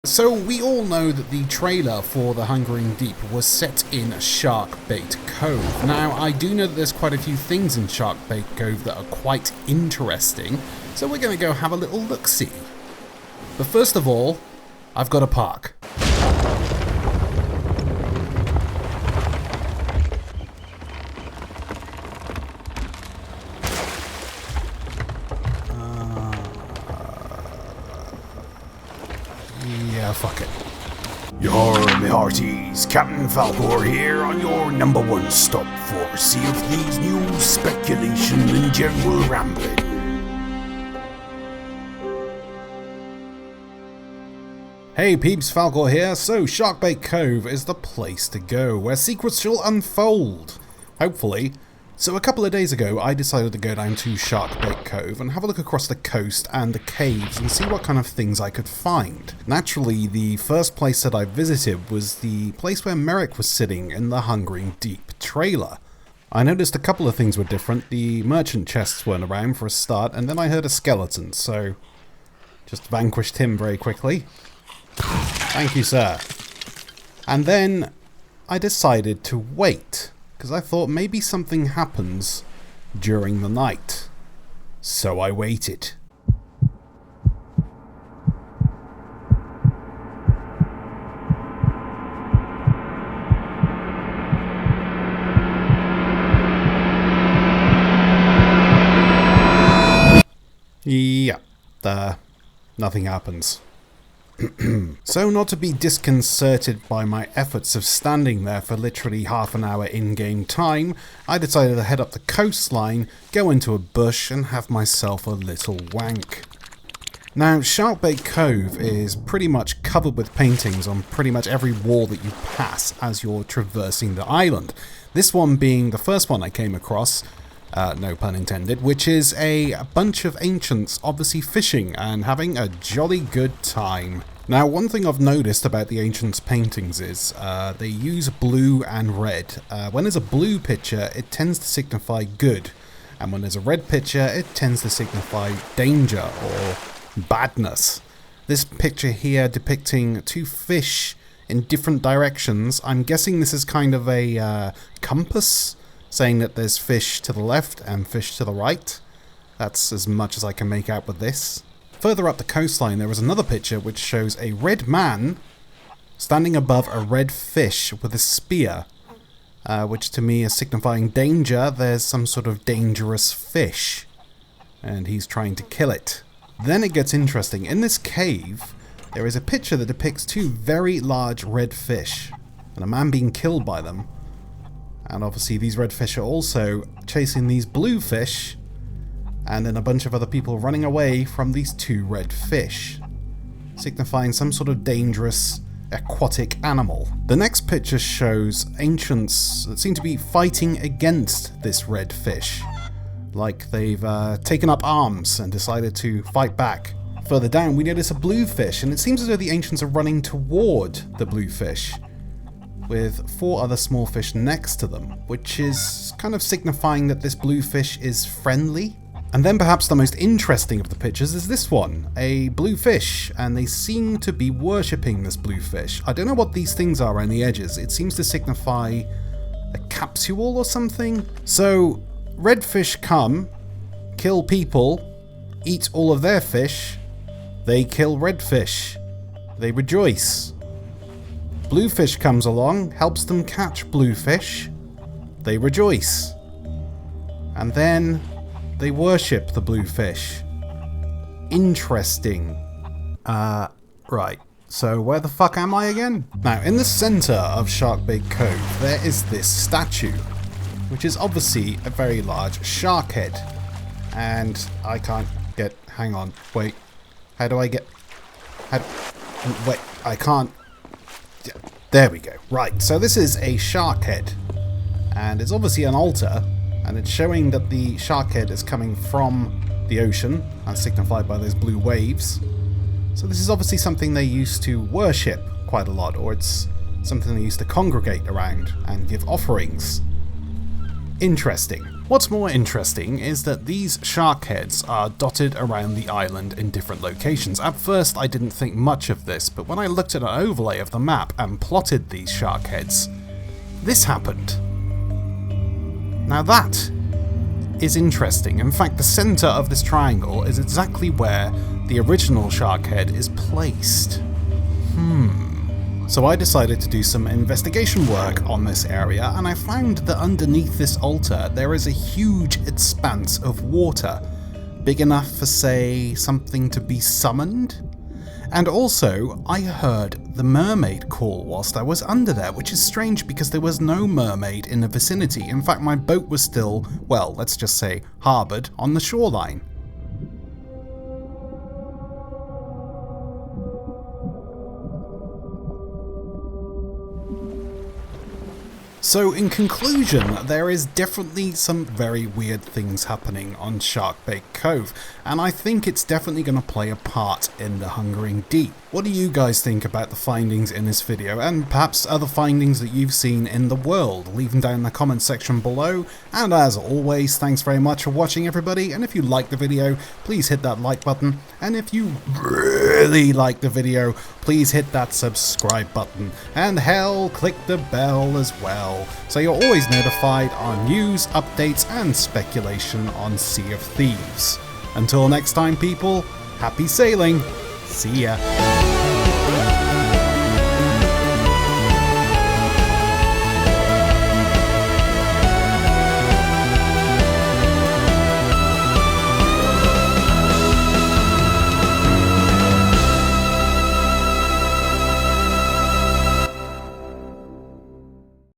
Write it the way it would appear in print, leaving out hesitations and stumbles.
So we all know that the trailer for The Hungering Deep was set in SHARKBAIT Cove. Now, I do know that there's quite a few things in SHARKBAIT Cove that are quite interesting, so we're going to go have a little look-see. But first of all, I've got to park. Yeah, fuck it. Your me hearties, Captain Falcore here on your number one stop for Sea of Thieves news, speculation and general rambling. Hey peeps, Falcore here. So SHARKBAIT Cove is the place to go, where secrets shall unfold. Hopefully. So a couple of days ago I decided to go down to SHARKBAIT Cove and have a look across the coast and the caves and see what kind of things I could find. Naturally, the first place that I visited was the place where Merrick was sitting in the Hungering Deep trailer. I noticed a couple of things were different. The merchant chests weren't around for a start, and then I heard a skeleton, so just vanquished him very quickly. Thank you, sir. And then I decided to wait, because I thought maybe something happens during the night. So I waited. Yeah, nothing happens. So, not to be disconcerted by my efforts of standing there for literally half an hour in-game time, I decided to head up the coastline, go into a bush and have myself a little wank. Now, SHARKBAIT Cove is pretty much covered with paintings on pretty much every wall that you pass as you're traversing the island. This one being the first one I came across, no pun intended, which is a bunch of ancients obviously fishing and having a jolly good time. Now, one thing I've noticed about the ancients' paintings is they use blue and red. When there's a blue picture, it tends to signify good, and when there's a red picture, it tends to signify danger or badness. This picture here depicting two fish in different directions. I'm guessing this is kind of a compass, saying that there's fish to the left and fish to the right. That's as much as I can make out with this. Further up the coastline there is another picture which shows a red man standing above a red fish with a spear, which to me is signifying danger. There's some sort of dangerous fish and he's trying to kill it. Then it gets interesting. In this cave there is a picture that depicts two very large red fish and a man being killed by them. And obviously these red fish are also chasing these blue fish, and then a bunch of other people running away from these two red fish, signifying some sort of dangerous aquatic animal. The next picture shows ancients that seem to be fighting against this red fish, like they've taken up arms and decided to fight back. Further down we notice a blue fish, and it seems as though the ancients are running toward the blue fish, with four other small fish next to them, which is kind of signifying that this blue fish is friendly. And then perhaps the most interesting of the pictures is this one, a blue fish, and they seem to be worshipping this blue fish. I don't know what these things are around the edges. It seems to signify a capsule or something. So, red fish come, kill people, eat all of their fish, they kill red fish, they rejoice. Bluefish comes along, helps them catch bluefish, they rejoice. And then they worship the bluefish. Interesting. Right. So where the fuck am I again? Now, in the center of SHARKBAIT Cove, there is this statue, which is obviously a very large shark head. And I can't get... hang on. Wait. How do I get... wait. I can't... There we go. Right, so this is a shark head, and it's obviously an altar, and it's showing that the shark head is coming from the ocean, as signified by those blue waves. So this is obviously something they used to worship quite a lot, or it's something they used to congregate around and give offerings. Interesting. What's more interesting is that these shark heads are dotted around the island in different locations. At first I didn't think much of this, but when I looked at an overlay of the map and plotted these shark heads, this happened. Now that is interesting. In fact, the center of this triangle is exactly where the original shark head is placed. So I decided to do some investigation work on this area, and I found that underneath this altar there is a huge expanse of water, big enough for, say, something to be summoned. And also, I heard the mermaid call whilst I was under there, which is strange because there was no mermaid in the vicinity. In fact, my boat was still, well, let's just say, harboured on the shoreline. So in conclusion, there is definitely some very weird things happening on SHARKBAIT Cove, and I think it's definitely going to play a part in the Hungering Deep. What do you guys think about the findings in this video, and perhaps other findings that you've seen in the world? Leave them down in the comment section below, and as always, thanks very much for watching everybody, and if you liked the video, please hit that like button, and if you really like the video, please hit that subscribe button, and hell, click the bell as well, so you're always notified on news, updates, and speculation on Sea of Thieves. Until next time, people, happy sailing, see ya.